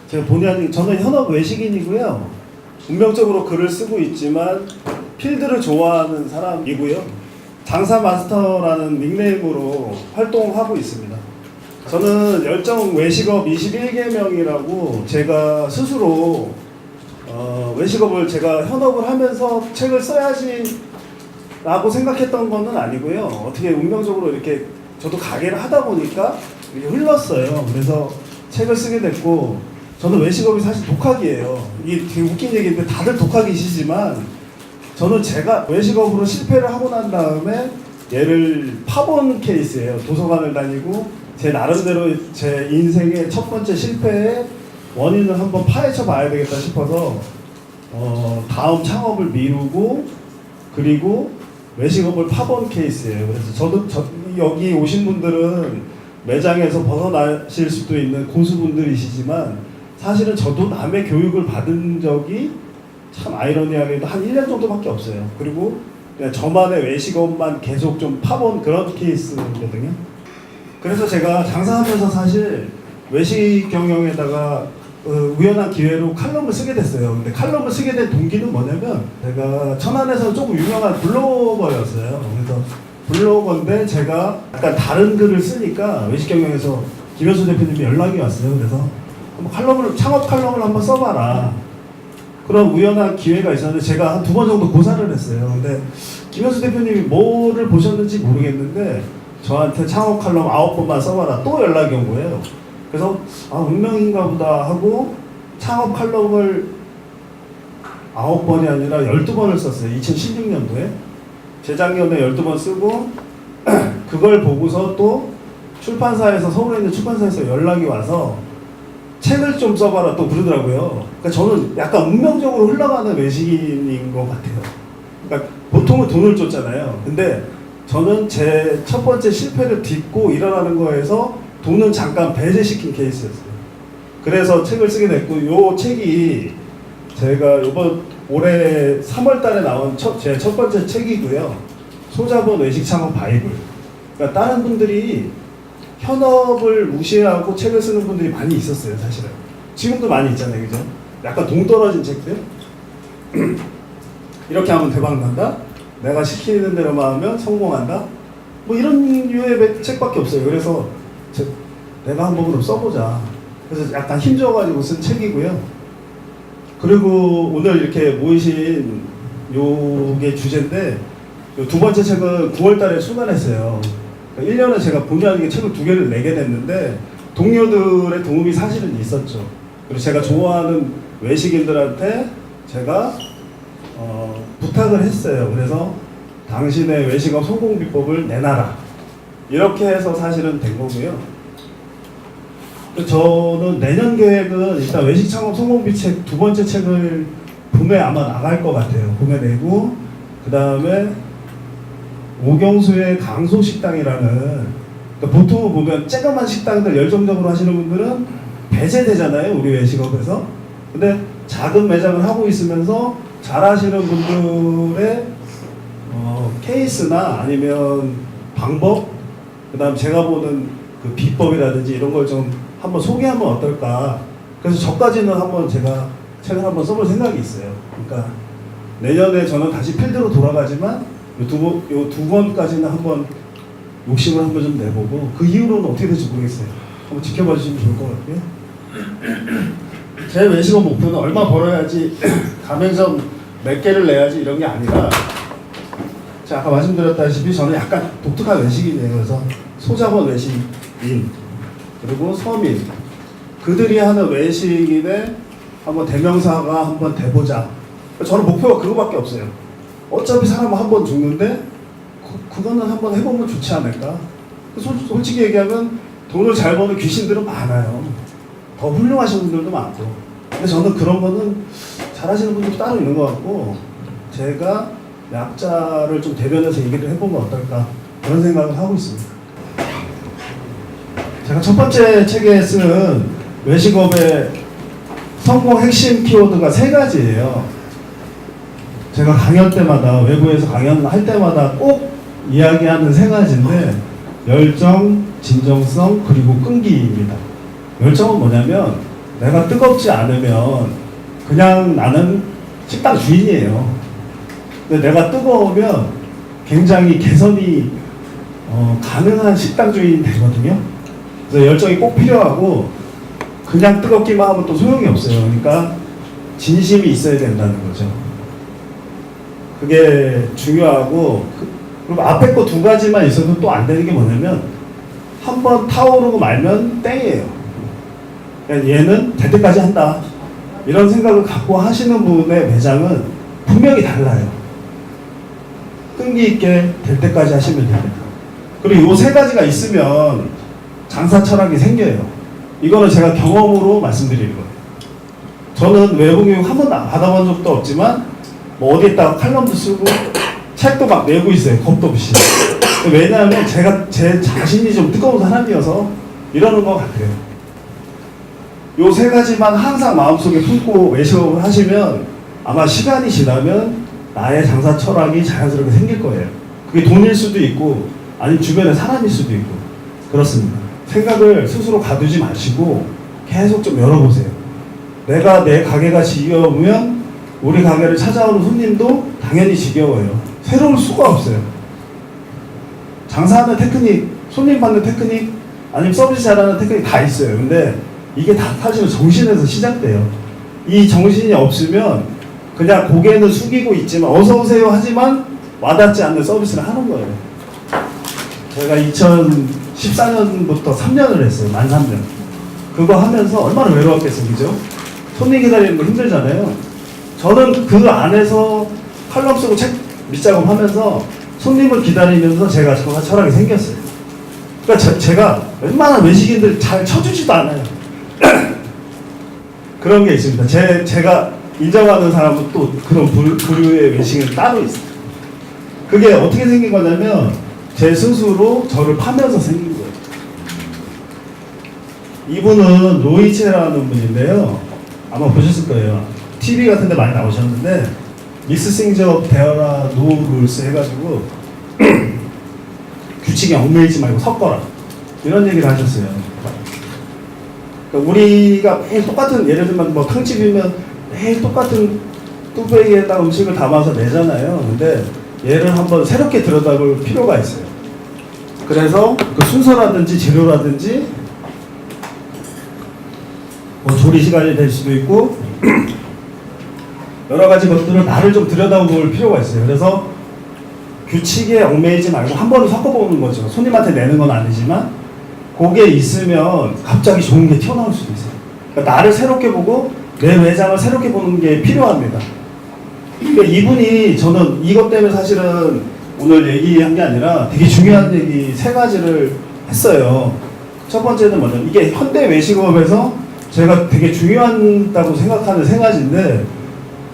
제가 본의 아니게 저는 현업 외식인이고요. 운명적으로 글을 쓰고 있지만 필드를 좋아하는 사람이고요. 장사 마스터라는 닉네임으로 활동하고 있습니다. 저는 열정 외식업 21계명이라고 제가 스스로 외식업을 제가 현업을 하면서 책을 써야지 라고 생각했던 건 아니고요. 어떻게 운명적으로 이렇게 저도 가게를 하다 보니까 이게 흘렀어요. 그래서 책을 쓰게 됐고, 저는 외식업이 사실 독학이에요. 이게 되게 웃긴 얘기인데 다들 독학이시지만 저는 제가 외식업으로 실패를 하고 난 다음에 얘를 파본 케이스예요. 도서관을 다니고 제 나름대로 제 인생의 첫 번째 실패의 원인을 한번 파헤쳐 봐야 되겠다 싶어서 다음 창업을 미루고, 그리고 외식업을 파본 케이스예요. 그래서 여기 오신 분들은 매장에서 벗어나실 수도 있는 고수분들이시지만 사실은 저도 남의 교육을 받은 적이 참 아이러니하게도 한 1년 정도밖에 없어요. 그리고 그냥 저만의 외식업만 계속 좀 파본 그런 케이스거든요. 그래서 제가 장사하면서 사실 외식 경영에다가 우연한 기회로 칼럼을 쓰게 됐어요. 근데 칼럼을 쓰게 된 동기는 뭐냐면, 제가 천안에서 조금 유명한 블로거였어요. 그래서 블로거인데 제가 약간 다른 글을 쓰니까 외식 경영에서 김현수 대표님이 연락이 왔어요. 그래서 한번 창업 칼럼을 한번 써봐라. 그런 우연한 기회가 있었는데 제가 한 2번 정도 고사를 했어요. 근데 김현수 대표님이 뭐를 보셨는지 모르겠는데 저한테 창업 칼럼 9번만 써봐라 또 연락이 온 거예요. 그래서 운명인가 보다 하고 창업 칼럼을 9번이 아니라 12번을 썼어요. 2016년도에. 재작년에 12번 쓰고 그걸 보고서 또 출판사에서, 서울에 있는 출판사에서 연락이 와서 책을 좀 써봐라 또 그러더라고요. 그러니까 저는 약간 운명적으로 흘러가는 외식인인 것 같아요. 그러니까 보통은 돈을 줬잖아요. 근데 저는 제 첫 번째 실패를 딛고 일어나는 거에서 돈은 잠깐 배제시킨 케이스였어요. 그래서 책을 쓰게 됐고, 요 책이 제가 올해 3월 달에 나온 제 첫 번째 책이고요. 소자본 외식 창업 바이블. 그러니까 다른 분들이 현업을 무시하고 책을 쓰는 분들이 많이 있었어요, 사실은. 지금도 많이 있잖아요, 그죠? 약간 동떨어진 책들. 이렇게 하면 대박 난다? 내가 시키는 대로만 하면 성공한다? 뭐 이런 류의 책밖에 없어요. 그래서 내가 한번 그럼 써보자. 그래서 약간 힘줘가지고 쓴 책이고요. 그리고 오늘 이렇게 모이신 요게 주제인데, 요 2번째 책은 9월 달에 출간했어요. 1년에 제가 본의 아니게 책을 2개를 내게 됐는데 동료들의 도움이 사실은 있었죠. 그리고 제가 좋아하는 외식인들한테 제가 부탁을 했어요. 그래서 당신의 외식업 성공 비법을 내놔라. 이렇게 해서 사실은 된 거고요. 저는 내년 계획은 일단 외식 창업 성공비 책 2번째 책을 봄에 아마 나갈 것 같아요. 봄에 내고, 그 다음에 오경수의 강소식당이라는, 그러니까 보통 보면 쬐그만 식당들 열정적으로 하시는 분들은 배제되잖아요, 우리 외식업에서. 근데 작은 매장을 하고 있으면서 잘하시는 분들의 케이스나 아니면 방법, 그 다음 제가 보는 그 비법이라든지 이런 걸 좀 한번 소개하면 어떨까. 그래서 저까지는 한번 제가 책을 한번 써볼 생각이 있어요. 그러니까 내년에 저는 다시 필드로 돌아가지만 요 2번까지는 한번 욕심을 한번 좀 내보고, 그 이후로는 어떻게 될지 모르겠어요. 한번 지켜봐 주시면 좋을 것 같고요. 제 외식업 목표는 얼마 벌어야지 가맹점 몇 개를 내야지 이런 게 아니라, 제가 아까 말씀드렸다시피 저는 약간 독특한 외식인이에요. 그래서 소자본 외식인, 그리고 서민, 그들이 하는 외식인의 한번 대명사가 한번 돼보자. 저는 목표가 그거밖에 없어요. 어차피 사람은 한 번 죽는데 그거는 한번 해보면 좋지 않을까. 솔직히 얘기하면 돈을 잘 버는 귀신들은 많아요. 더 훌륭하신 분들도 많고. 근데 저는 그런 거는 잘하시는 분들도 따로 있는 것 같고, 제가 약자를 좀 대변해서 얘기를 해보면 어떨까, 그런 생각을 하고 있습니다. 제가 첫 번째 책에 쓰는 외식업의 성공 핵심 키워드가 3가지예요. 제가 강연 때마다, 외부에서 강연할 때마다 꼭 이야기하는 3가지인데, 열정, 진정성, 그리고 끈기입니다. 열정은 뭐냐면 내가 뜨겁지 않으면 그냥 나는 식당 주인이에요. 근데 내가 뜨거우면 굉장히 개선이 가능한 식당 주인이 되거든요. 그래서 열정이 꼭 필요하고 그냥 뜨겁기만 하면 또 소용이 없어요. 그러니까 진심이 있어야 된다는 거죠. 그게 중요하고, 그리고 앞에 거 두 가지만 있어도 또 안 되는 게 뭐냐면 한번 타오르고 말면 땡이에요. 그러니까 얘는 될 때까지 한다, 이런 생각을 갖고 하시는 분의 매장은 분명히 달라요. 끈기 있게 될 때까지 하시면 됩니다. 그리고 이 세 가지가 있으면 장사 철학이 생겨요. 이거는 제가 경험으로 말씀드리는 거예요. 저는 외부 교육 한 번도 받아본 적도 없지만 뭐 어디에다가 칼럼도 쓰고 책도 막 내고 있어요. 겁도 없이. 왜냐하면 제 자신이 좀 뜨거운 사람이어서 이러는 것 같아요. 요 세 가지만 항상 마음속에 품고 외식업을 하시면 아마 시간이 지나면 나의 장사 철학이 자연스럽게 생길 거예요. 그게 돈일 수도 있고 아니면 주변에 사람일 수도 있고 그렇습니다. 생각을 스스로 가두지 마시고 계속 좀 열어보세요. 내가 내 가게가 지겨우면 우리 가게를 찾아오는 손님도 당연히 지겨워요. 새로울 수가 없어요. 장사하는 테크닉, 손님 받는 테크닉, 아니면 서비스 잘하는 테크닉 다 있어요. 근데 이게 다 사실은 정신에서 시작돼요. 이 정신이 없으면 그냥 고개는 숙이고 있지만 어서 오세요 하지만 와닿지 않는 서비스를 하는 거예요. 제가 2014년부터 3년을 했어요. 만 3년. 그거 하면서 얼마나 외로웠겠어요. 그죠? 손님 기다리는 거 힘들잖아요. 저는 그 안에서 칼럼 쓰고 책 밑작업 하면서 손님을 기다리면서 제가 장사 철학이 생겼어요. 그러니까 제가 웬만한 외식인들 잘 쳐주지도 않아요. 그런 게 있습니다. 제가 인정하는 사람은 또 그런 부류의 외식은 따로 있어요. 그게 어떻게 생긴 거냐면 제 스스로 저를 파면서 생긴 거예요. 이분은 로이체라는 분인데요. 아마 보셨을 거예요. TV 같은 데 많이 나오셨는데 믹스 싱즈업 데어라 노 룰스 해가지고 규칙에 얽매이지 말고 섞어라, 이런 얘기를 하셨어요. 그러니까 우리가 매일 똑같은, 예를 들면 뭐 탕집이면 매일 똑같은 뚜껑에다가 음식을 담아서 내잖아요. 근데 얘를 한번 새롭게 들여다볼 필요가 있어요. 그래서 그 순서라든지 재료라든지 뭐 조리 시간이 될 수도 있고 여러 가지 것들을 나를 좀 들여다볼 필요가 있어요. 그래서 규칙에 얽매이지 말고 한 번은 섞어보는 거죠. 손님한테 내는 건 아니지만 그게 있으면 갑자기 좋은 게 튀어나올 수도 있어요. 그러니까 나를 새롭게 보고 내 매장을 새롭게 보는 게 필요합니다. 그러니까 이분이, 저는 이것 때문에 사실은 오늘 얘기한 게 아니라 되게 중요한 얘기 세 가지를 했어요. 첫 번째는 뭐냐면 이게 현대 외식업에서 제가 되게 중요하다고 생각하는 세 가지인데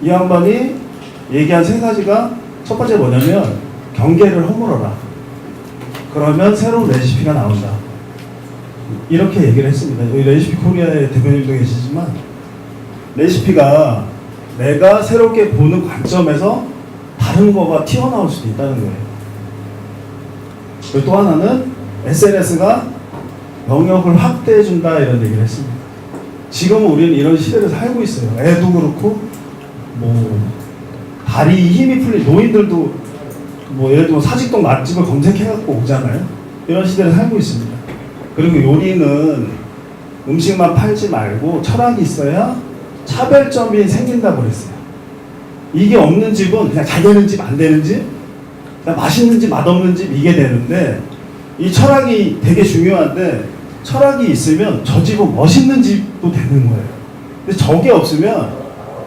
이 양반이 얘기한 세 가지가, 첫 번째 뭐냐면 경계를 허물어라. 그러면 새로운 레시피가 나온다. 이렇게 얘기를 했습니다. 여기 레시피 코리아의 대표님도 계시지만 레시피가 내가 새롭게 보는 관점에서 다른 거가 튀어나올 수도 있다는 거예요. 그리고 또 하나는 SNS가 영역을 확대해준다, 이런 얘기를 했습니다. 지금 우리는 이런 시대를 살고 있어요. 애도 그렇고 뭐 다리 힘이 풀린 노인들도 뭐 예를 들면 사직동 맛집을 검색해갖고 오잖아요. 이런 시대를 살고 있습니다. 그리고 요리는 음식만 팔지 말고 철학이 있어야 차별점이 생긴다고 그랬어요. 이게 없는 집은 그냥 잘 되는 집, 안 되는 집, 그냥 맛있는 집, 맛없는 집, 이게 되는데 이 철학이 되게 중요한데 철학이 있으면 저 집은 멋있는 집도 되는 거예요. 근데 저게 없으면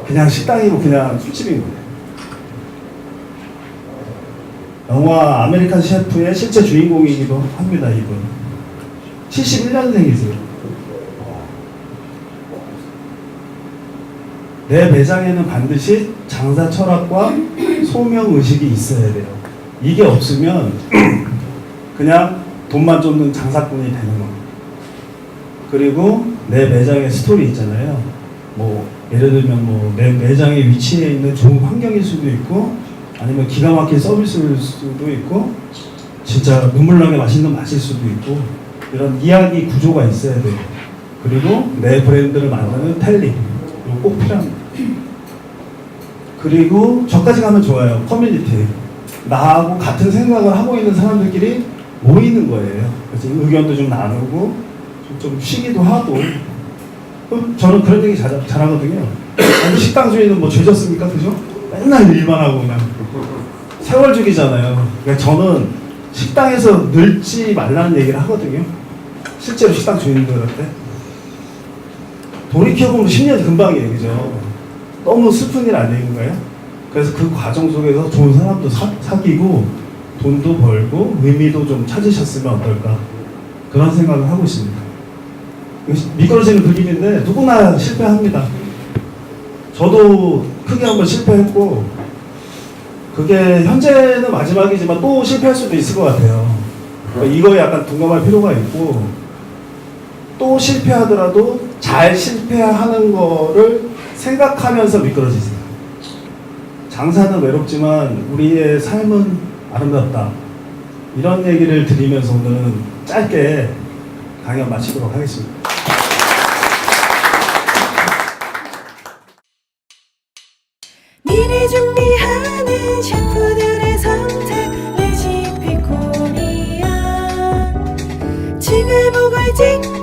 그냥 식당이고 그냥 술집인 거예요. 영화 아메리칸 셰프의 실제 주인공이기도 합니다. 이분 71년생이세요. 내 매장에는 반드시 장사 철학과 소명 의식이 있어야 돼요. 이게 없으면 그냥 돈만 쫓는 장사꾼이 되는 겁니다. 그리고 내 매장의 스토리 있잖아요. 뭐 예를 들면 뭐 내 매장의 위치에 있는 좋은 환경일 수도 있고 아니면 기가 막힌 서비스일 수도 있고 진짜 눈물 나게 맛있는 맛일 수도 있고 이런 이야기 구조가 있어야 돼요. 그리고 내 브랜드를 만드는 텔링. 이거 꼭 필요합니다. 그리고 저까지 가면 좋아요. 커뮤니티. 나하고 같은 생각을 하고 있는 사람들끼리 모이는 거예요. 그래서 의견도 좀 나누고 좀 쉬기도 하고. 저는 그런 얘기 잘하거든요. 아니, 식당 주인은 뭐 죄졌습니까? 그죠? 맨날 일만 하고 그냥 세월주기잖아요. 그러니까 저는 식당에서 늙지 말라는 얘기를 하거든요. 실제로 식당 주인들한테. 돌이켜보면 10년 금방이에요. 그죠? 너무 슬픈 일 아닌가요? 그래서 그 과정 속에서 좋은 사람도 사귀고 돈도 벌고 의미도 좀 찾으셨으면 어떨까, 그런 생각을 하고 있습니다. 미끄러지는 그림인데 누구나 실패합니다. 저도 크게 한번 실패했고, 그게 현재는 마지막이지만 또 실패할 수도 있을 것 같아요. 그러니까 이거에 약간 동감할 필요가 있고, 또 실패하더라도 잘 실패하는 거를 생각하면서 미끄러지세요. 장사는 외롭지만 우리의 삶은 아름답다, 이런 얘기를 드리면서 오늘은 짧게 강연 마치도록 하겠습니다. 미래 준비하는 셰프들의 선택 레시피 코리아 지글보글 찍